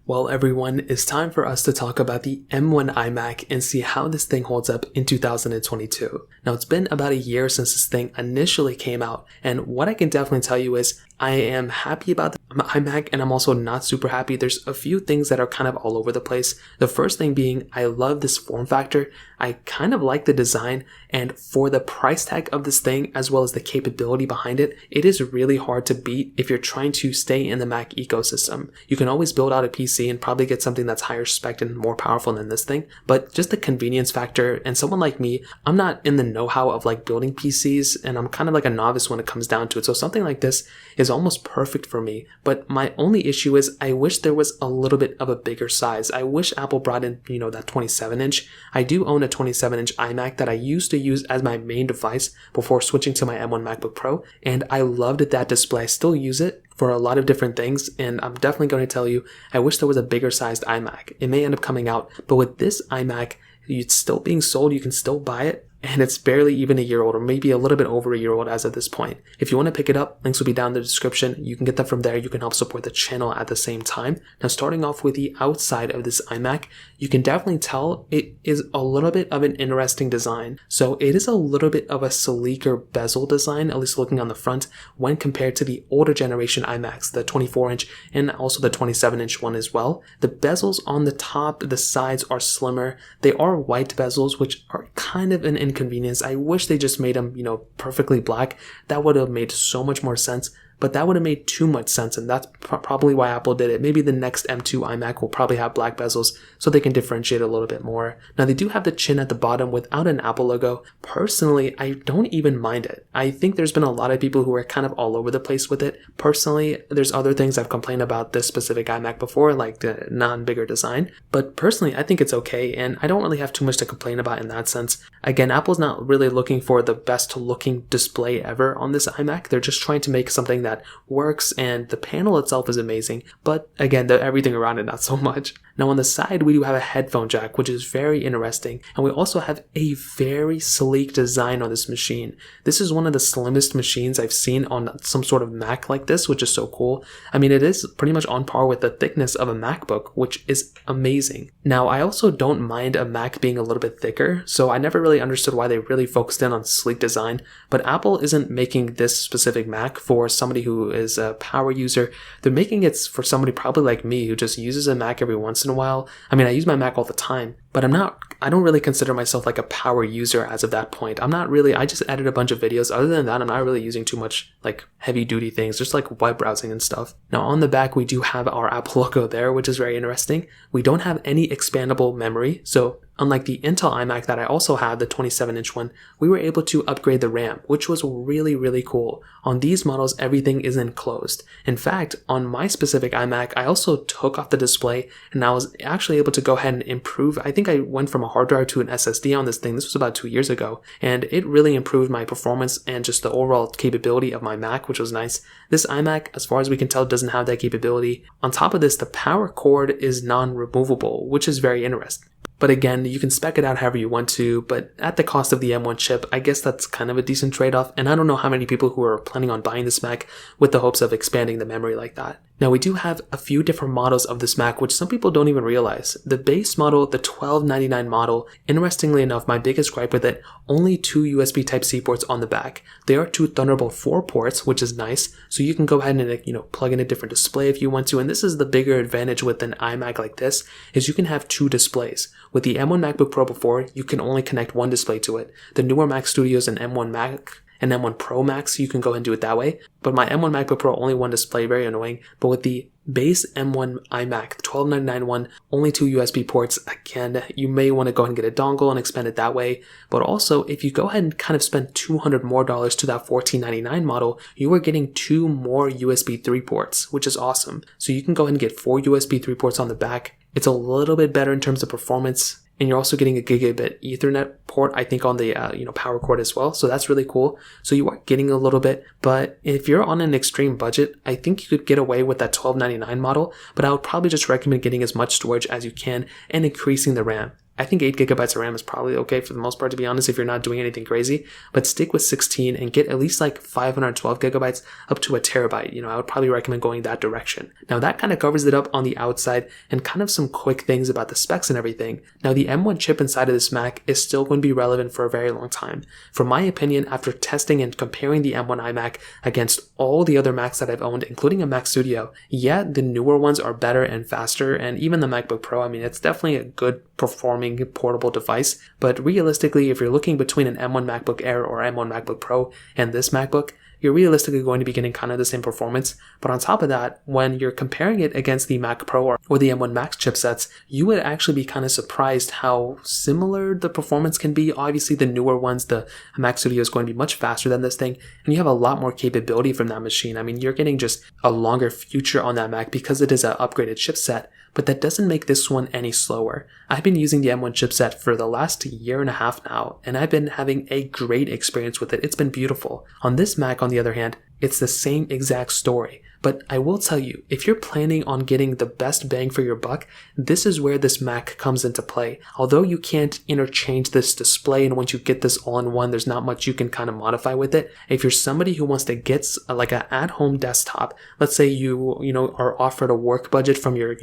Well, everyone, it's time for us to talk about the M1 iMac and see how this thing holds up in 2022. Now, it's been about a year since this thing initially came out, and what I can definitely tell you is I am happy about the iMac, and I'm also not super happy. There's a few things that are kind of all over the place. The first thing being, I love this form factor. I kind of like the design, and for the price tag of this thing, as well as the capability behind it, it is really hard to beat if you're trying to stay in the Mac ecosystem. You can always build out a PC and probably get something that's higher spec and more powerful than this thing, but just the convenience factor, and someone like me, I'm not in the know-how of like building PCs, and I'm kind of like a novice when it comes down to it, so something like this is almost perfect for me. But my only issue is I wish there was a little bit of a bigger size. I wish Apple brought in, that 27-inch. I do own a 27-inch iMac that I used to use as my main device before switching to my M1 MacBook Pro, and I loved that display. I still use it for a lot of different things, and I'm definitely going to tell you, I wish there was a bigger sized iMac. It may end up coming out, but with this iMac, it's still being sold, you can still buy it, and it's barely even a year old, or maybe a little bit over a year old as of this point. If you want to pick it up, links will be down in the description. You can get them from there. You can help support the channel at the same time. Now, starting off with the outside of this iMac, you can definitely tell it is a little bit of an interesting design. So it is a little bit of a sleeker bezel design, at least looking on the front, when compared to the older generation iMacs, the 24-inch and also the 27-inch one as well. The bezels on the top, the sides are slimmer. They are white bezels, which are kind of an inconvenience. I wish they just made them, perfectly black. That would have made so much more sense. But that would have made too much sense, and that's probably why Apple did it. Maybe the next M2 iMac will probably have black bezels so they can differentiate a little bit more. Now, they do have the chin at the bottom without an Apple logo. Personally, I don't even mind it. I think there's been a lot of people who are kind of all over the place with it. Personally, there's other things I've complained about this specific iMac before, like the non-bigger design. But personally, I think it's okay, and I don't really have too much to complain about in that sense. Again, Apple's not really looking for the best looking display ever on this iMac. They're just trying to make something that works, and the panel itself is amazing, but again, everything around it not so much. Now, on the side, we do have a headphone jack, which is very interesting, and we also have a very sleek design on this machine. This is one of the slimmest machines I've seen on some sort of Mac like this, which is so cool. I mean, it is pretty much on par with the thickness of a MacBook, which is amazing. Now, I also don't mind a Mac being a little bit thicker, so I never really understood why they really focused in on sleek design, but Apple isn't making this specific Mac for somebody who is a power user. They're making it for somebody probably like me who just uses a Mac every once in a while. I mean, I use my Mac all the time, but I don't really consider myself like a power user as of that point. I just edit a bunch of videos. Other than that, I'm not really using too much like heavy duty things, just like web browsing and stuff. Now, on the back, we do have our Apple logo there, which is very interesting. We don't have any expandable memory, so unlike the Intel iMac that I also have, the 27-inch one, we were able to upgrade the RAM, which was really, really cool. On these models, everything is enclosed. In fact, on my specific iMac, I also took off the display, and I was actually able to go ahead and improve. I think I went from a hard drive to an SSD on this thing. This was about 2 years ago, and it really improved my performance and just the overall capability of my Mac, which was nice. This iMac, as far as we can tell, doesn't have that capability. On top of this, the power cord is non-removable, which is very interesting. But again, you can spec it out however you want to, but at the cost of the M1 chip, I guess that's kind of a decent trade-off, and I don't know how many people who are planning on buying this Mac with the hopes of expanding the memory like that. Now, we do have a few different models of this Mac, which some people don't even realize. The base model, the $1299 model, interestingly enough, my biggest gripe with it, only 2 USB Type-C ports on the back. There are 2 Thunderbolt 4 ports, which is nice, so you can go ahead and plug in a different display if you want to, and this is the bigger advantage with an iMac like this, is you can have 2 displays. With the M1 MacBook Pro before, you can only connect 1 display to it. The newer Mac Studios and M1 Mac and M1 Pro Max, you can go ahead and do it that way. But my M1 MacBook Pro, only 1 display, very annoying. But with the base M1 iMac, the $1299 one, only 2 USB ports. Again, you may want to go ahead and get a dongle and expand it that way. But also, if you go ahead and kind of spend $200 more to that $1499 model, you are getting 2 more USB 3 ports, which is awesome. So you can go ahead and get 4 USB 3 ports on the back. It's a little bit better in terms of performance. And you're also getting a gigabit Ethernet port, I think, on the power cord as well. So that's really cool. So you are getting a little bit, but if you're on an extreme budget, I think you could get away with that $1299 model. But I would probably just recommend getting as much storage as you can and increasing the RAM. I think 8 gigabytes of RAM is probably okay for the most part, to be honest, if you're not doing anything crazy, but stick with 16 and get at least like 512 gigabytes up to a terabyte. I would probably recommend going that direction. Now that kind of covers it up on the outside and kind of some quick things about the specs and everything. Now the M1 chip inside of this Mac is still going to be relevant for a very long time. From my opinion, after testing and comparing the M1 iMac against all the other Macs that I've owned, including a Mac Studio, yeah, the newer ones are better and faster, and even the MacBook Pro, I mean, it's definitely a good performing portable device, but realistically, if you're looking between an M1 MacBook Air or M1 MacBook Pro and this MacBook, you're realistically going to be getting kind of the same performance. But on top of that, when you're comparing it against the Mac Pro or the M1 Max chipsets, you would actually be kind of surprised how similar the performance can be. Obviously, the newer ones, the Mac Studio is going to be much faster than this thing, and you have a lot more capability from that machine. I mean, you're getting just a longer future on that Mac because it is an upgraded chipset, but that doesn't make this one any slower. I've been using the M1 chipset for the last year and a half now, and I've been having a great experience with it. It's been beautiful. On this Mac, on the other hand, it's the same exact story. But I will tell you, if you're planning on getting the best bang for your buck, this is where this Mac comes into play. Although you can't interchange this display, and once you get this all-in-one, there's not much you can kind of modify with it. If you're somebody who wants to get like an at-home desktop, let's say you are offered a work budget from your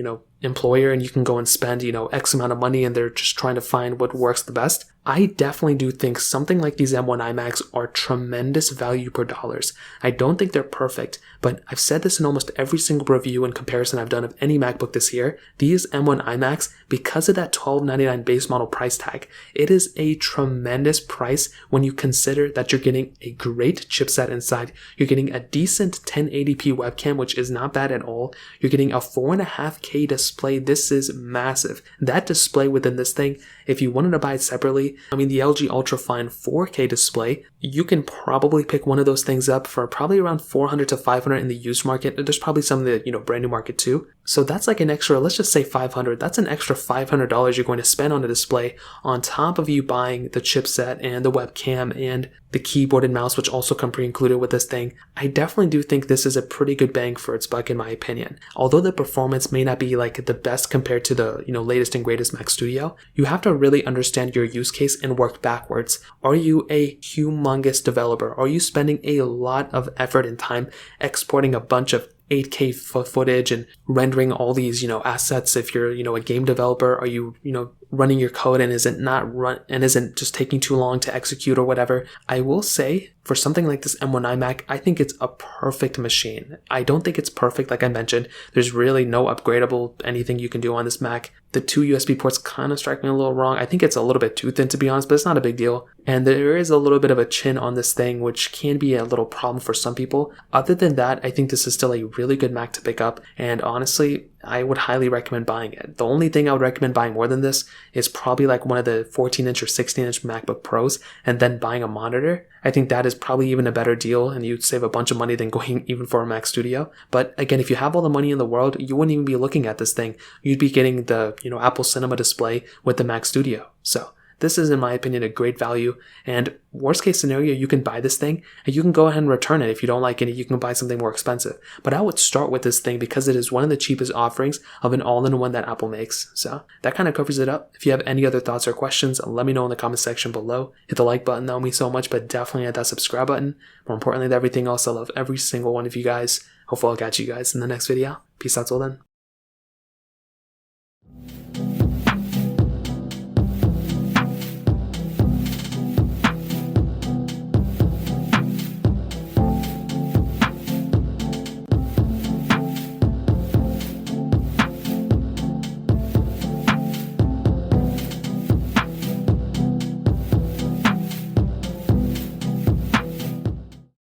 employer, and you can go and spend X amount of money, and they're just trying to find what works the best. I definitely do think something like these M1 iMacs are tremendous value per dollars. I don't think they're perfect, but I've said this in almost every single review and comparison I've done of any MacBook this year. These M1 iMacs, because of that $1299 base model price tag, it is a tremendous price when you consider that you're getting a great chipset inside. You're getting a decent 1080p webcam, which is not bad at all. You're getting a 4.5K display. This is massive. That display within this thing, if you wanted to buy it separately, I mean, the LG Ultrafine 4K display, you can probably pick one of those things up for probably around $400 to $500 in the used market. There's probably some in the brand new market too. So that's like an extra, let's just say $500. That's an extra $500 you're going to spend on a display on top of you buying the chipset and the webcam and the keyboard and mouse, which also come pre-included with this thing. I definitely do think this is a pretty good bang for its buck in my opinion. Although the performance may not be like the best compared to the latest and greatest Mac Studio, you have to really understand your use case and work backwards. Are you a humongous developer? Are you spending a lot of effort and time exporting a bunch of 8K footage and rendering all these, assets? If you're, a game developer, are you, running your code and isn't just taking too long to execute or whatever? I will say, for something like this M1 iMac, I think it's a perfect machine. I don't think it's perfect, like I mentioned. There's really no upgradable anything you can do on this Mac. The 2 USB ports kind of strike me a little wrong. I think it's a little bit too thin, to be honest, but it's not a big deal. And there is a little bit of a chin on this thing, which can be a little problem for some people. Other than that, I think this is still a really good Mac to pick up. And honestly, I would highly recommend buying it. The only thing I would recommend buying more than this is probably like one of the 14-inch or 16-inch MacBook Pros, and then buying a monitor. I think that is probably even a better deal, and you'd save a bunch of money than going even for a Mac Studio. But again, if you have all the money in the world, you wouldn't even be looking at this thing. You'd be getting the Apple Cinema display with the Mac Studio. So this is, in my opinion, a great value. And worst case scenario, you can buy this thing and you can go ahead and return it. If you don't like it, you can buy something more expensive. But I would start with this thing because it is one of the cheapest offerings of an all-in-one that Apple makes. So that kind of covers it up. If you have any other thoughts or questions, let me know in the comment section below. Hit the like button, that would mean so much, but definitely hit that subscribe button. More importantly than everything else, I love every single one of you guys. Hopefully I'll catch you guys in the next video. Peace out till then.